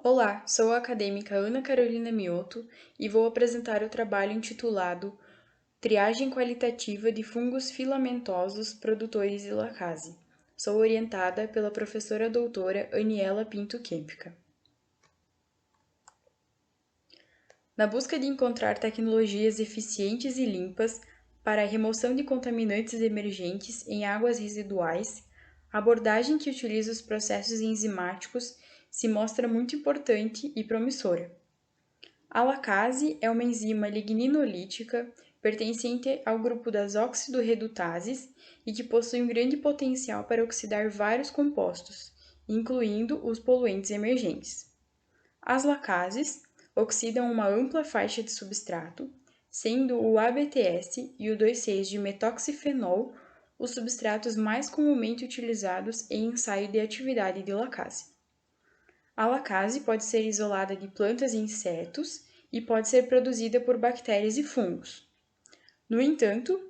Olá, sou a acadêmica Ana Carolina Mioto e vou apresentar o trabalho intitulado Triagem Qualitativa de Fungos Filamentosos Produtores de lacase. Sou orientada pela professora doutora Aniela Pinto Kempka. Na busca de encontrar tecnologias eficientes e limpas para a remoção de contaminantes emergentes em águas residuais, a abordagem que utiliza os processos enzimáticos se mostra muito importante e promissora. A lacase é uma enzima ligninolítica pertencente ao grupo das oxidorredutases e que possui um grande potencial para oxidar vários compostos, incluindo os poluentes emergentes. As lacases oxidam uma ampla faixa de substrato, sendo o ABTS e o 2,6 de metoxifenol os substratos mais comumente utilizados em ensaio de atividade de lacase. A lacase pode ser isolada de plantas e insetos e pode ser produzida por bactérias e fungos. No entanto,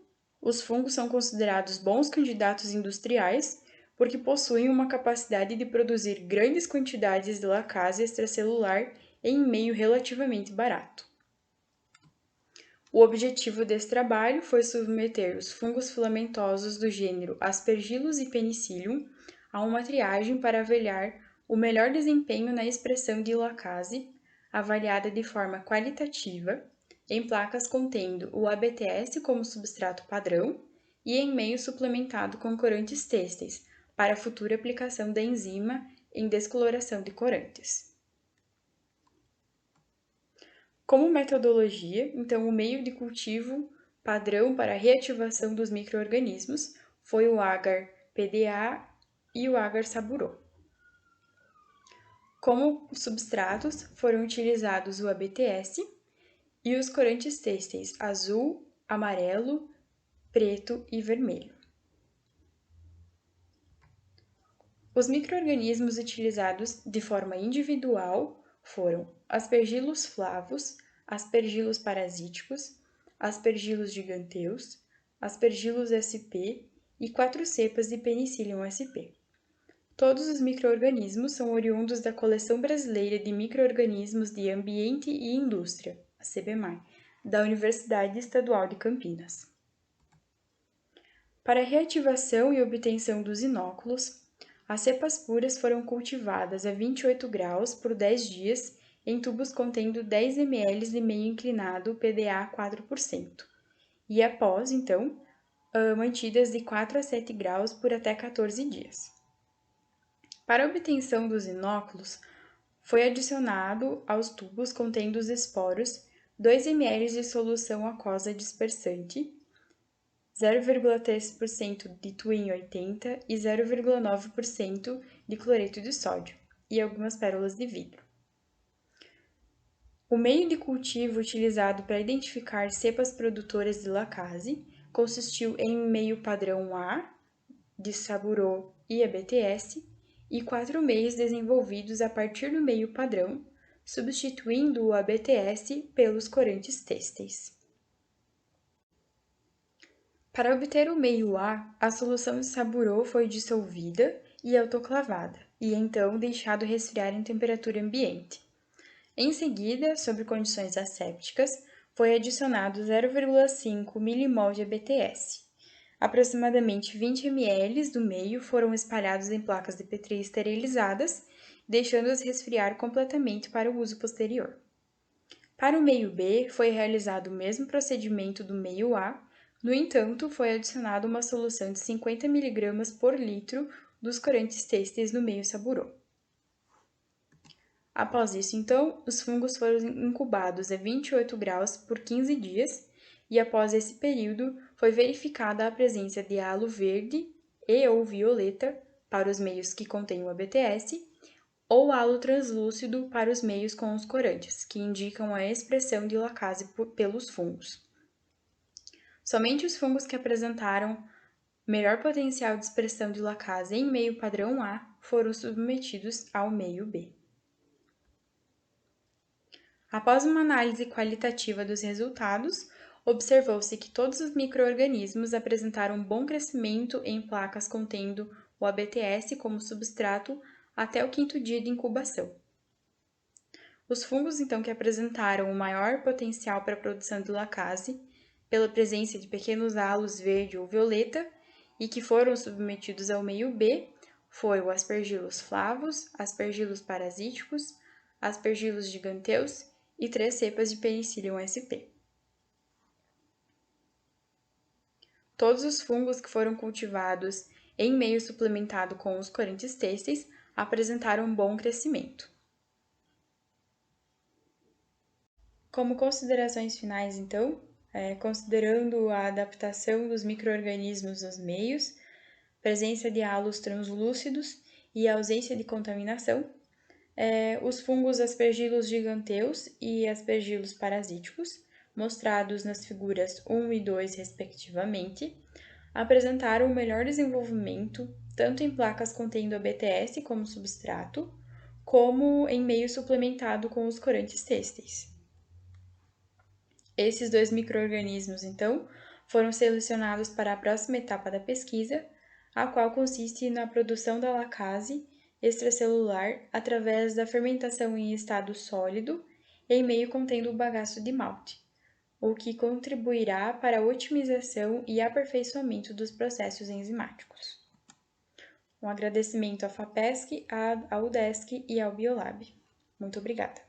os fungos são considerados bons candidatos industriais porque possuem uma capacidade de produzir grandes quantidades de lacase extracelular em meio relativamente barato. O objetivo desse trabalho foi submeter os fungos filamentosos do gênero Aspergillus e Penicillium a uma triagem para avaliar o melhor desempenho na expressão de lacase, avaliada de forma qualitativa, em placas contendo o ABTS como substrato padrão e em meio suplementado com corantes têxteis, para futura aplicação da enzima em descoloração de corantes. Como metodologia, então, o meio de cultivo padrão para a reativação dos micro-organismos foi o agar PDA e o agar saburô. Como substratos, foram utilizados o ABTS e os corantes têxteis azul, amarelo, preto e vermelho. Os micro-organismos utilizados de forma individual foram Aspergillus flavus, Aspergillus parasíticos, Aspergillus giganteus, Aspergillus sp e 4 cepas de Penicillium sp. Todos os micro-organismos são oriundos da Coleção Brasileira de Micro-organismos de Ambiente e Indústria, a CBMAI, da Universidade Estadual de Campinas. Para a reativação e obtenção dos inóculos, as cepas puras foram cultivadas a 28 graus por 10 dias em tubos contendo 10 ml de meio inclinado PDA 4%, e após, então, mantidas de 4 a 7 graus por até 14 dias. Para a obtenção dos inóculos, foi adicionado aos tubos contendo os esporos 2 ml de solução aquosa dispersante, 0,3% de Twin 80 e 0,9% de cloreto de sódio, e algumas pérolas de vidro. O meio de cultivo utilizado para identificar cepas produtoras de lacase consistiu em meio padrão A, de saburô e ABTS, e 4 meios desenvolvidos a partir do meio padrão, substituindo o ABTS pelos corantes têxteis. Para obter o meio A, a solução de saburô foi dissolvida e autoclavada, e então deixado resfriar em temperatura ambiente. Em seguida, sob condições assépticas, foi adicionado 0,5 mmol de ABTS. Aproximadamente 20 ml do meio foram espalhados em placas de Petri esterilizadas, deixando-as resfriar completamente para o uso posterior. Para o meio B, foi realizado o mesmo procedimento do meio A, no entanto, foi adicionada uma solução de 50 mg por litro dos corantes têxteis no meio saburô. Após isso, então, os fungos foram incubados a 28 graus por 15 dias e após esse período foi verificada a presença de halo verde e ou violeta para os meios que contêm o ABTS ou halo translúcido para os meios com os corantes, que indicam a expressão de lacase pelos fungos. Somente os fungos que apresentaram melhor potencial de expressão de lacase em meio padrão A foram submetidos ao meio B. Após uma análise qualitativa dos resultados, observou-se que todos os micro-organismos apresentaram bom crescimento em placas contendo o ABTS como substrato até o 5º dia de incubação. Os fungos, então, que apresentaram o maior potencial para a produção de lacase, pela presença de pequenos halos verde ou violeta, e que foram submetidos ao meio B, foi o Aspergillus flavus, Aspergillus parasíticos, Aspergillus giganteus e 3 cepas de Penicillium sp. Todos os fungos que foram cultivados em meio suplementado com os corantes têxteis apresentaram bom crescimento. Como considerações finais, então, considerando a adaptação dos micro-organismos nos meios, presença de halos translúcidos e ausência de contaminação, os fungos Aspergillus giganteus e Aspergillus parasíticos, mostrados nas figuras 1 e 2, respectivamente, apresentaram o melhor desenvolvimento tanto em placas contendo a BTS como substrato, como em meio suplementado com os corantes têxteis. Esses 2 micro-organismos, então, foram selecionados para a próxima etapa da pesquisa, a qual consiste na produção da lacase extracelular através da fermentação em estado sólido em meio contendo o bagaço de malte, o que contribuirá para a otimização e aperfeiçoamento dos processos enzimáticos. Um agradecimento à FAPESC, à UDESC e ao Biolab. Muito obrigada.